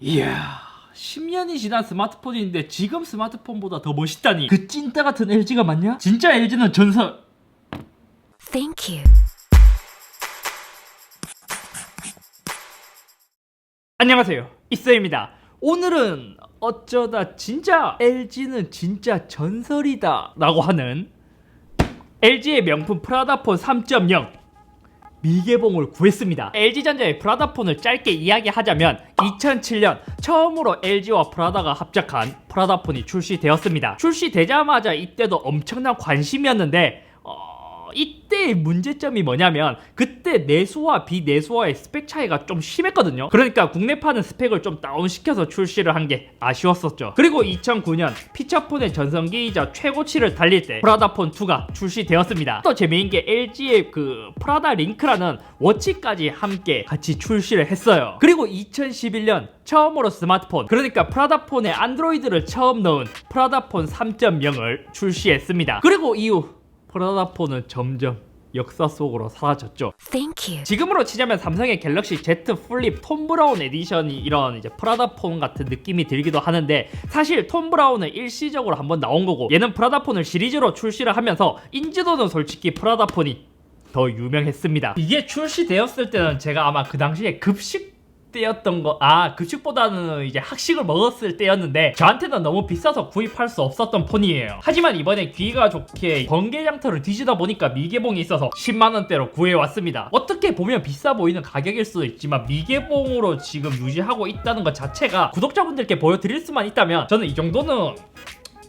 이야, 10년이 지난 스마트폰인데 지금 스마트폰보다 더 멋있다니. 그 찐따 같은 LG가 맞냐? 진짜 LG는 전설. Thank you. 안녕하세요, 이쏘입니다. 오늘은 어쩌다 진짜 LG는 진짜 전설이다 라고 하는 LG의 명품 프라다폰 3.0 미개봉을 구했습니다. LG전자의 프라다폰을 짧게 이야기하자면 2007년 처음으로 LG와 프라다가 합작한 프라다폰이 출시되었습니다. 출시되자마자 이때도 엄청난 관심이었는데 이때의 문제점이 뭐냐면 그때 내수와 비내수와의 스펙 차이가 좀 심했거든요. 그러니까 국내파는 스펙을 좀 다운시켜서 출시를 한 게 아쉬웠었죠. 그리고 2009년 피처폰의 전성기이자 최고치를 달릴 때 프라다폰 2가 출시되었습니다. 또 재미있는 게 LG의 그 프라다 링크라는 워치까지 함께 같이 출시를 했어요. 그리고 2011년 처음으로 스마트폰, 그러니까 프라다폰에 안드로이드를 처음 넣은 프라다폰 3.0을 출시했습니다. 그리고 이후 프라다폰은 점점 역사 속으로 사라졌죠. Thank you. 지금으로 치자면 삼성의 갤럭시 Z 플립 톰 브라운 에디션이 이런 이제 프라다폰 같은 느낌이 들기도 하는데, 사실 톰 브라운은 일시적으로 한번 나온 거고 얘는 프라다폰을 시리즈로 출시를 하면서 인지도는 솔직히 프라다폰이 더 유명했습니다. 이게 출시되었을 때는 제가 아마 그 당시에 급식 때였던 거, 급식보다는 이제 학식을 먹었을 때였는데 저한테는 너무 비싸서 구입할 수 없었던 폰이에요. 하지만 이번에 기회가 좋게 번개장터를 뒤지다 보니까 미개봉이 있어서 10만원대로 구해왔습니다. 어떻게 보면 비싸 보이는 가격일 수도 있지만 미개봉으로 지금 유지하고 있다는 것 자체가 구독자분들께 보여드릴 수만 있다면 저는 이 정도는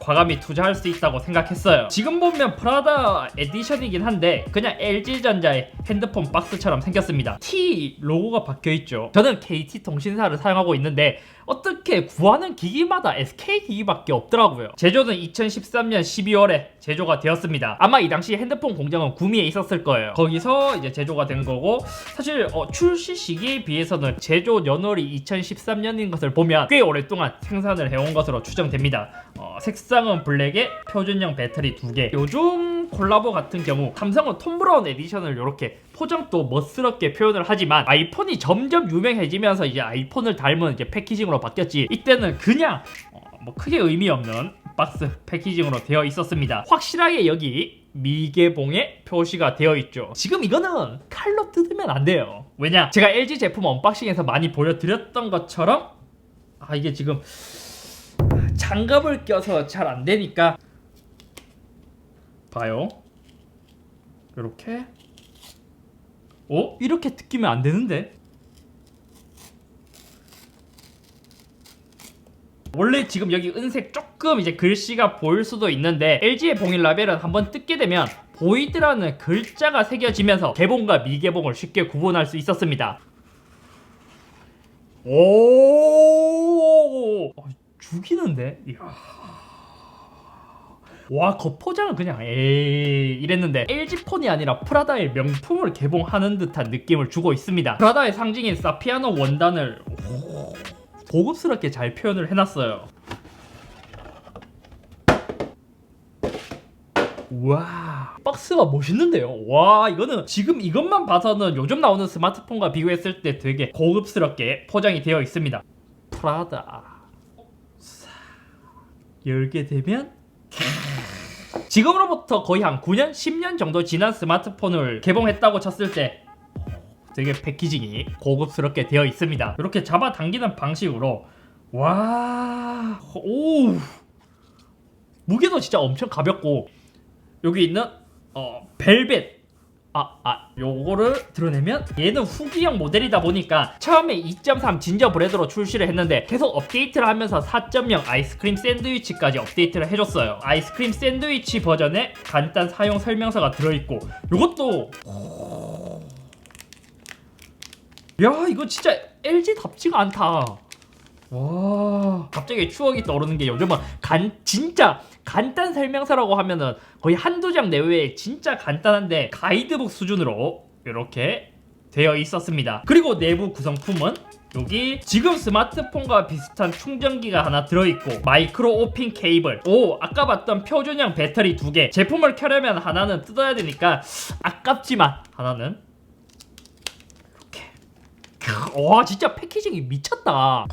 과감히 투자할 수 있다고 생각했어요. 지금 보면 프라다 에디션이긴 한데 그냥 LG전자의 핸드폰 박스처럼 생겼습니다. T 로고가 박혀있죠. 저는 KT 통신사를 사용하고 있는데 어떻게 구하는 기기마다 SK 기기밖에 없더라고요. 제조는 2013년 12월에 제조가 되었습니다. 아마 이 당시 핸드폰 공장은 구미에 있었을 거예요. 거기서 이제 제조가 된 거고, 사실 출시 시기에 비해서는 제조 연월이 2013년인 것을 보면 꽤 오랫동안 생산을 해온 것으로 추정됩니다. 색상은 블랙에 표준형 배터리 2개. 요즘 콜라보 같은 경우 삼성은 톰 브라운 에디션을 이렇게 포장도 멋스럽게 표현을 하지만 아이폰이 점점 유명해지면서 이제 아이폰을 닮은 이제 패키징으로 바뀌었지, 이때는 그냥 뭐 크게 의미 없는 박스 패키징으로 되어 있었습니다. 확실하게 여기 미개봉의 표시가 되어 있죠. 지금 이거는 칼로 뜯으면 안 돼요. 왜냐, 제가 LG 제품 언박싱에서 많이 보여드렸던 것처럼 이게 지금 장갑을 껴서 잘 안 되니까 봐요. 이렇게 이렇게 뜯기면 안 되는데. 원래 지금 여기 은색 조금 이제 글씨가 보일 수도 있는데 LG의 봉인 라벨은 한번 뜯게 되면 보이드라는 글자가 새겨지면서 개봉과 미개봉을 쉽게 구분할 수 있었습니다. 죽이는데? 이야. 와, 겉포장은 그냥 이랬는데 LG폰이 아니라 프라다의 명품을 개봉하는 듯한 느낌을 주고 있습니다. 프라다의 상징인 사피아노 원단을 고급스럽게 잘 표현을 해놨어요. 와, 박스가 멋있는데요. 와, 이거는 지금 이것만 봐서는 요즘 나오는 스마트폰과 비교했을 때 되게 고급스럽게 포장이 되어 있습니다. 프라다 열게 되면 지금으로부터 거의 한 9년, 10년 정도 지난 스마트폰을 개봉했다고 쳤을 때 되게 패키징이 고급스럽게 되어 있습니다. 이렇게 잡아당기는 방식으로 무게도 진짜 엄청 가볍고, 여기 있는 벨벳 요거를 드러내면 얘는 후기형 모델이다 보니까 처음에 2.3 진저브레드로 출시를 했는데 계속 업데이트를 하면서 4.0 아이스크림 샌드위치까지 업데이트를 해줬어요. 아이스크림 샌드위치 버전에 간단 사용 설명서가 들어있고, 요것도 야, 이거 진짜 LG답지가 않다. 와, 갑자기 추억이 떠오르는 게 요즘은 진짜 간단 설명서라고 하면은 거의 한두 장 내외에 진짜 간단한데 가이드북 수준으로 이렇게 되어 있었습니다. 그리고 내부 구성품은 여기 지금 스마트폰과 비슷한 충전기가 하나 들어있고 마이크로 오핀 케이블, 아까 봤던 표준형 배터리 2개. 제품을 켜려면 하나는 뜯어야 되니까 아깝지만 하나는 와 진짜 패키징이 미쳤다.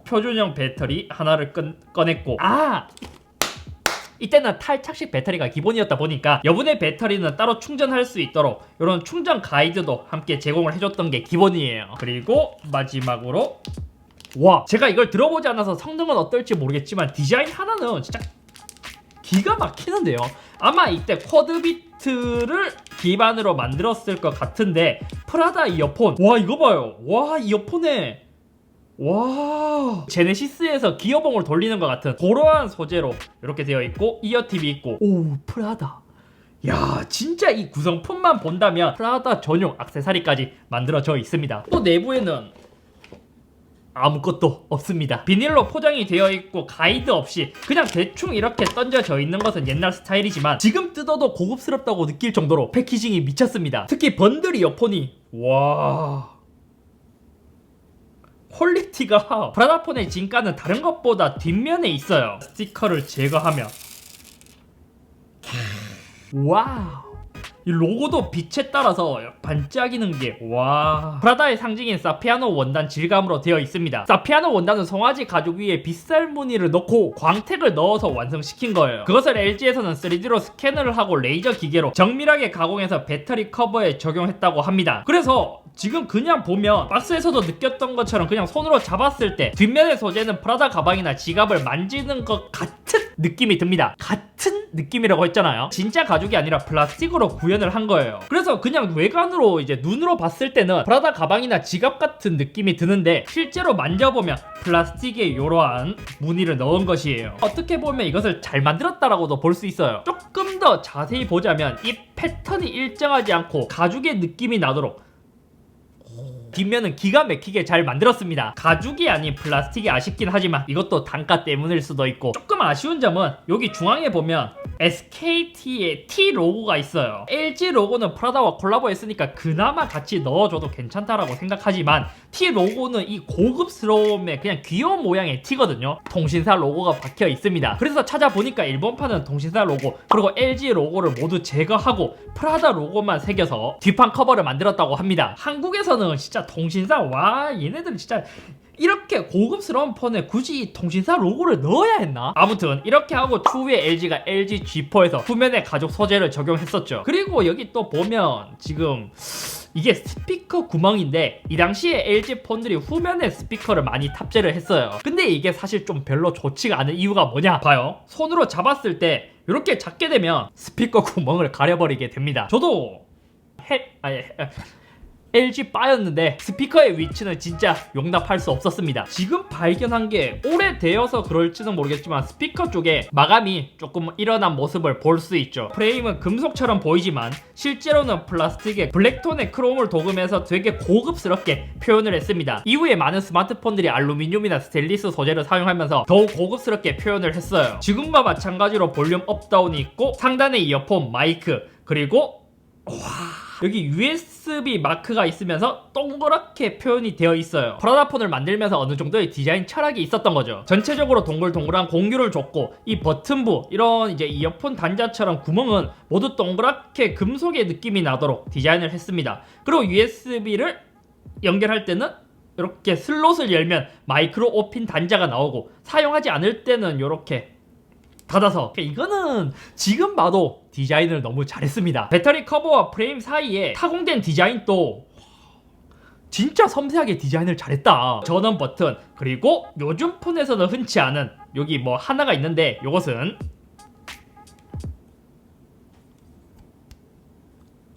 표준형 배터리 하나를 꺼냈고 이때는 탈착식 배터리가 기본이었다 보니까 여분의 배터리는 따로 충전할 수 있도록 이런 충전 가이드도 함께 제공을 해줬던 게 기본이에요. 그리고 마지막으로 와 제가 이걸 들어보지 않아서 성능은 어떨지 모르겠지만 디자인 하나는 진짜 기가 막히는데요. 아마 이때 쿼드비트를 기반으로 만들었을 것 같은데 프라다 이어폰 와 이거 봐요. 와 이어폰에 와 제네시스에서 기어봉을 돌리는 것 같은 그러한 소재로 이렇게 되어 있고 이어팁이 있고 오 프라다 야 진짜 이 구성품만 본다면 프라다 전용 액세서리까지 만들어져 있습니다. 또 내부에는 아무것도 없습니다. 비닐로 포장이 되어 있고 가이드 없이 그냥 대충 이렇게 던져져 있는 것은 옛날 스타일이지만 지금 뜯어도 고급스럽다고 느낄 정도로 패키징이 미쳤습니다. 특히 번들 이어폰이 와 퀄리티가 프라다폰의 진가는 다른 것보다 뒷면에 있어요. 스티커를 제거하면 와우 이 로고도 빛에 따라서 반짝이는 게 와 프라다의 상징인 사피아노 원단 질감으로 되어 있습니다. 사피아노 원단은 송아지 가죽 위에 빗살 무늬를 넣고 광택을 넣어서 완성시킨 거예요. 그것을 LG에서는 3D로 스캐너를 하고 레이저 기계로 정밀하게 가공해서 배터리 커버에 적용했다고 합니다. 그래서 지금 그냥 보면 박스에서도 느꼈던 것처럼 그냥 손으로 잡았을 때 뒷면의 소재는 프라다 가방이나 지갑을 만지는 것 같은 느낌이 듭니다. 같은 느낌이라고 했잖아요. 진짜 가죽이 아니라 플라스틱으로 구현을 한 거예요. 그래서 그냥 외관으로 이제 눈으로 봤을 때는 프라다 가방이나 지갑 같은 느낌이 드는데 실제로 만져보면 플라스틱에 이러한 무늬를 넣은 것이에요. 어떻게 보면 이것을 잘 만들었다라고도 볼 수 있어요. 조금 더 자세히 보자면 이 패턴이 일정하지 않고 가죽의 느낌이 나도록 뒷면은 기가 막히게 잘 만들었습니다. 가죽이 아닌 플라스틱이 아쉽긴 하지만 이것도 단가 때문일 수도 있고 조금 아쉬운 점은 여기 중앙에 보면 SKT의 T 로고가 있어요. LG 로고는 프라다와 콜라보 했으니까 그나마 같이 넣어줘도 괜찮다라고 생각하지만 T 로고는 이 고급스러움에 그냥 귀여운 모양의 T거든요. 통신사 로고가 박혀 있습니다. 그래서 찾아보니까 일본판은 통신사 로고 그리고 LG 로고를 모두 제거하고 프라다 로고만 새겨서 뒷판 커버를 만들었다고 합니다. 한국에서는 진짜 통신사 와 얘네들 진짜 이렇게 고급스러운 폰에 굳이 통신사 로고를 넣어야 했나? 아무튼 이렇게 하고 추후에 LG가 LG G4에서 후면에 가죽 소재를 적용했었죠. 그리고 여기 또 보면 지금 이게 스피커 구멍인데 이 당시에 LG 폰들이 후면에 스피커를 많이 탑재를 했어요. 근데 이게 사실 좀 별로 좋지가 않은 이유가 뭐냐? 봐요. 손으로 잡았을 때 이렇게 잡게 되면 스피커 구멍을 가려버리게 됩니다. 저도 LG 바였는데 스피커의 위치는 진짜 용납할 수 없었습니다. 지금 발견한 게 오래되어서 그럴지는 모르겠지만 스피커 쪽에 마감이 조금 일어난 모습을 볼 수 있죠. 프레임은 금속처럼 보이지만 실제로는 플라스틱에 블랙톤의 크롬을 도금해서 되게 고급스럽게 표현을 했습니다. 이후에 많은 스마트폰들이 알루미늄이나 스테인리스 소재를 사용하면서 더욱 고급스럽게 표현을 했어요. 지금과 마찬가지로 볼륨 업다운이 있고 상단에 이어폰, 마이크 그리고 여기 USB 마크가 있으면서 동그랗게 표현이 되어 있어요. 프라다폰을 만들면서 어느 정도의 디자인 철학이 있었던 거죠. 전체적으로 동글동글한 공유를 줬고 이 버튼부 이런 이제 이어폰 단자처럼 구멍은 모두 동그랗게 금속의 느낌이 나도록 디자인을 했습니다. 그리고 USB를 연결할 때는 이렇게 슬롯을 열면 마이크로 오핀 단자가 나오고 사용하지 않을 때는 이렇게 닫아서 이거는 지금 봐도 디자인을 너무 잘했습니다. 배터리 커버와 프레임 사이에 타공된 디자인도 진짜 섬세하게 디자인을 잘했다. 전원 버튼 그리고 요즘 폰에서는 흔치 않은 여기 뭐 하나가 있는데 이것은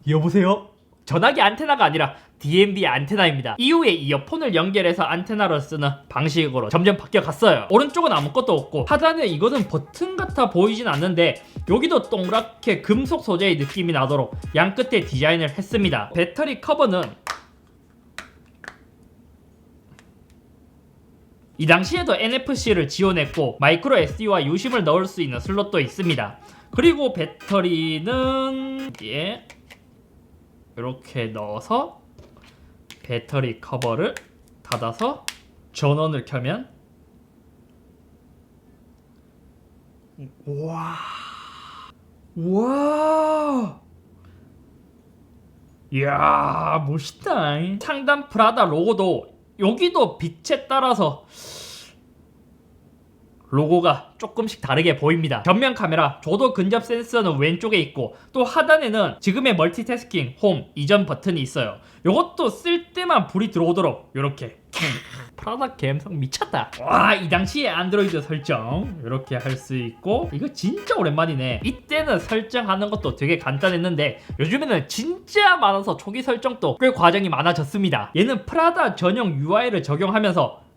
여보세요? 전화기 안테나가 아니라 DMB 안테나입니다. 이후에 이어폰을 연결해서 안테나로 쓰는 방식으로 점점 바뀌어갔어요. 오른쪽은 아무것도 없고 하단에 이거는 버튼 같아 보이진 않는데 여기도 동그랗게 금속 소재의 느낌이 나도록 양끝에 디자인을 했습니다. 배터리 커버는 이 당시에도 NFC를 지원했고 마이크로 SD와 유심을 넣을 수 있는 슬롯도 있습니다. 그리고 배터리는 이렇게 넣어서 배터리 커버를 닫아서 전원을 켜면 와 이야 멋있다. 상단 프라다 로고도 여기도 빛에 따라서 로고가 조금씩 다르게 보입니다. 전면 카메라, 조도 근접 센서는 왼쪽에 있고 또 하단에는 지금의 멀티태스킹, 홈, 이전 버튼이 있어요. 요것도 쓸 때만 불이 들어오도록 요렇게 프라다 감성 미쳤다. 와, 이 당시에 안드로이드 설정 이렇게 할 수 있고 이거 진짜 오랜만이네. 이때는 설정하는 것도 되게 간단했는데 요즘에는 진짜 많아서 초기 설정도 꽤 과정이 많아졌습니다. 얘는 프라다 전용 UI를 적용하면서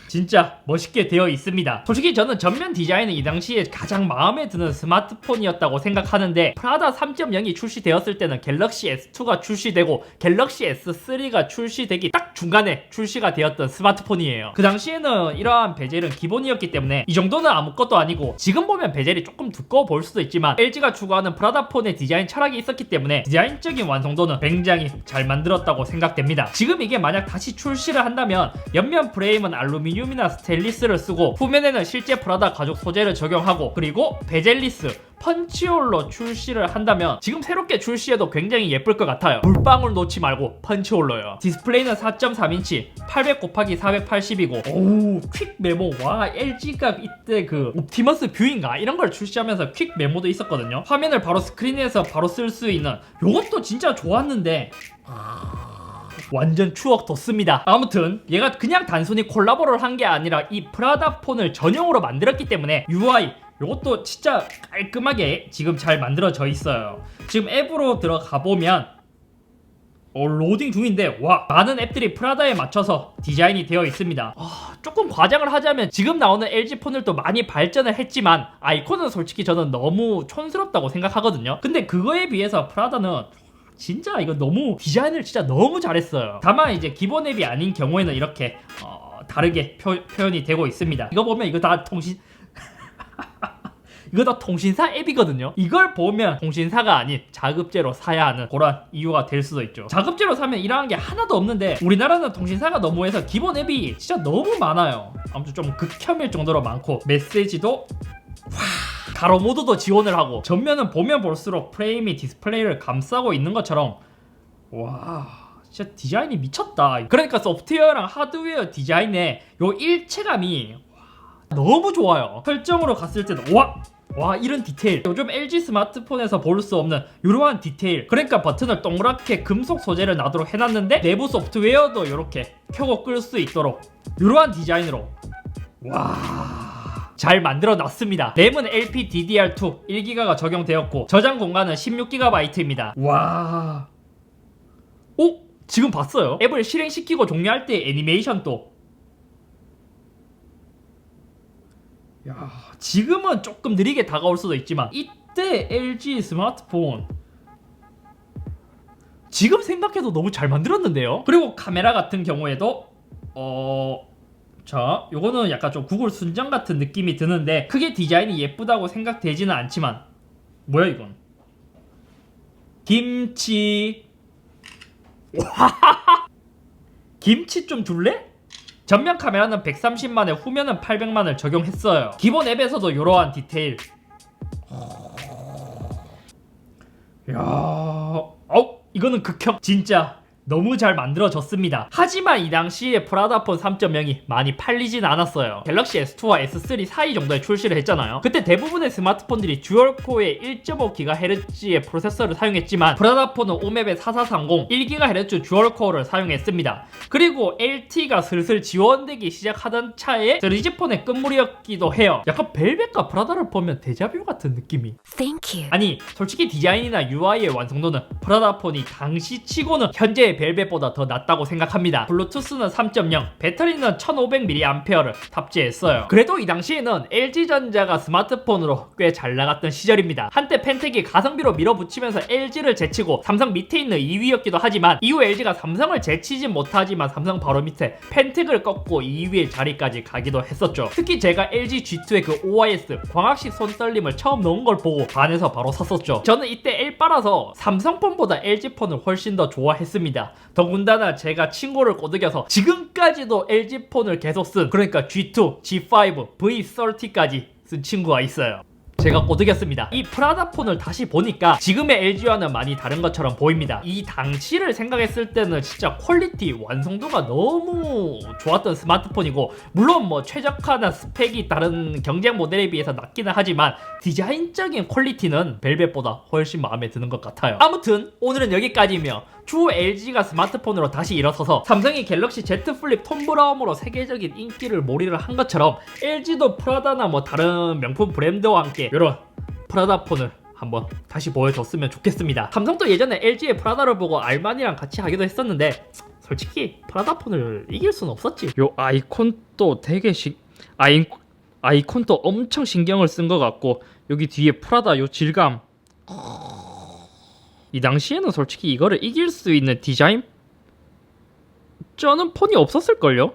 진짜 멋있게 되어 있습니다. 솔직히 저는 전면 디자인은 이 당시에 가장 마음에 드는 스마트폰이었다고 생각하는데 프라다 3.0이 출시되었을 때는 갤럭시 S2가 출시되고 갤럭시 S3가 출시되기 딱 중간에 출시가 되었던 스마트폰이에요. 그 당시에는 이러한 베젤은 기본이었기 때문에 이 정도는 아무것도 아니고 지금 보면 베젤이 조금 두꺼워 보일 수도 있지만 LG가 추구하는 프라다폰의 디자인 철학이 있었기 때문에 디자인적인 완성도는 굉장히 잘 만들었다고 생각됩니다. 지금 이게 만약 다시 출시를 한다면 옆면 프레임은 알루미늄 이나 스테인리스를 쓰고 후면에는 실제 프라다 가죽 소재를 적용하고 그리고 베젤리스 펀치홀로 출시를 한다면 지금 새롭게 출시해도 굉장히 예쁠 것 같아요. 물방울 놓지 말고 펀치홀로요. 디스플레이는 4.3인치 800x480이고 오우 퀵 메모. 와, LG가 이때 그 옵티머스 뷰인가 이런 걸 출시하면서 퀵 메모도 있었거든요. 화면을 바로 스크린에서 바로 쓸 수 있는 요것도 진짜 좋았는데 완전 추억 돋습니다. 아무튼 얘가 그냥 단순히 콜라보를 한 게 아니라 이 프라다 폰을 전용으로 만들었기 때문에 UI 이것도 진짜 깔끔하게 지금 잘 만들어져 있어요. 지금 앱으로 들어가 보면 로딩 중인데 와, 많은 앱들이 프라다에 맞춰서 디자인이 되어 있습니다. 조금 과장을 하자면 지금 나오는 LG 폰들도 많이 발전을 했지만 아이콘은 솔직히 저는 너무 촌스럽다고 생각하거든요. 근데 그거에 비해서 프라다는 진짜 이거 너무 디자인을 진짜 너무 잘했어요. 다만 이제 기본 앱이 아닌 경우에는 이렇게 다르게 표현이 되고 있습니다. 이거 보면 이거 다 이거 다 통신사 앱이거든요. 이걸 보면 통신사가 아닌 자급제로 사야 하는 그런 이유가 될 수도 있죠. 자급제로 사면 이러한 게 하나도 없는데 우리나라는 통신사가 너무해서 기본 앱이 진짜 너무 많아요. 아무튼 좀 극혐일 정도로 많고 메시지도 가로 모드도 지원을 하고 전면은 보면 볼수록 프레임이 디스플레이를 감싸고 있는 것처럼 와 진짜 디자인이 미쳤다. 그러니까 소프트웨어랑 하드웨어 디자인의 요 일체감이 너무 좋아요. 설정으로 갔을 때는 와 이런 디테일 요즘 LG 스마트폰에서 볼 수 없는 이러한 디테일. 그러니까 버튼을 동그랗게 금속 소재를 놔도록 해놨는데 내부 소프트웨어도 이렇게 켜고 끌 수 있도록 이러한 디자인으로 잘 만들어 놨습니다. 램은 LPDDR2 1기가가 적용되었고 저장 공간은 16GB입니다. 와. 지금 봤어요? 앱을 실행시키고 종료할 때 애니메이션도 야, 지금은 조금 느리게 다가올 수도 있지만 이때 LG 스마트폰 지금 생각해도 너무 잘 만들었는데요. 그리고 카메라 같은 경우에도 자, 요거는 약간 좀 구글 순정 같은 느낌이 드는데 크게 디자인이 예쁘다고 생각되지는 않지만 뭐야 이건? 김치 김치 좀 줄래? 전면 카메라는 130만에 후면은 800만을 적용했어요. 기본 앱에서도 이러한 디테일. 이야, 이거는 극혐. 진짜 너무 잘 만들어졌습니다. 하지만 이 당시에 프라다폰 3.0이 많이 팔리진 않았어요. 갤럭시 S2와 S3 사이 정도에 출시를 했잖아요. 그때 대부분의 스마트폰들이 듀얼코어의 1.5GHz의 프로세서를 사용했지만 프라다폰은 오맵의 4430 1GHz 듀얼코어를 사용했습니다. 그리고 LT가 슬슬 지원되기 시작하던 차에 3G폰의 끝물이었기도 해요. 약간 벨벳과 프라다를 보면 데자뷰 같은 느낌이. Thank you. 아니 솔직히 디자인이나 UI의 완성도는 프라다폰이 당시 치고는 현재의 벨벳보다 더 낫다고 생각합니다. 블루투스는 3.0, 배터리는 1500mAh를 탑재했어요. 그래도 이 당시에는 LG전자가 스마트폰으로 꽤 잘 나갔던 시절입니다. 한때 펜텍이 가성비로 밀어붙이면서 LG를 제치고 삼성 밑에 있는 2위였기도 하지만 이후 LG가 삼성을 제치진 못하지만 삼성 바로 밑에 펜텍을 꺾고 2위의 자리까지 가기도 했었죠. 특히 제가 LG G2의 그 OIS 광학식 손떨림을 처음 넣은 걸 보고 반해서 바로 샀었죠. 저는 이때 L빨아서 삼성폰보다 LG폰을 훨씬 더 좋아했습니다. 더군다나 제가 친구를 꼬드겨서 지금까지도 LG폰을 계속 쓴 그러니까 G2, G5, V30까지 쓴 친구가 있어요. 제가 꼬드겼습니다. 이 프라다 폰을 다시 보니까 지금의 LG와는 많이 다른 것처럼 보입니다. 이 당시를 생각했을 때는 진짜 퀄리티 완성도가 너무 좋았던 스마트폰이고, 물론 뭐 최적화나 스펙이 다른 경쟁 모델에 비해서 낮기는 하지만 디자인적인 퀄리티는 벨벳보다 훨씬 마음에 드는 것 같아요. 아무튼 오늘은 여기까지며, 추후 LG가 스마트폰으로 다시 일어서서 삼성이 갤럭시 Z 플립 톰 브라움으로 세계적인 인기를 몰이를 한 것처럼 LG도 프라다나 뭐 다른 명품 브랜드와 함께 이런 프라다 폰을 한번 다시 보여줬으면 좋겠습니다. 삼성도 예전에 LG의 프라다를 보고 알만이랑 같이 하기도 했었는데 솔직히 프라다 폰을 이길 수는 없었지. 요 아이콘도 되게 아이콘도 엄청 신경을 쓴 것 같고, 여기 뒤에 프라다 요 질감, 이 당시에는 솔직히 이거를 이길 수 있는 디자인 저는 폰이 없었을걸요?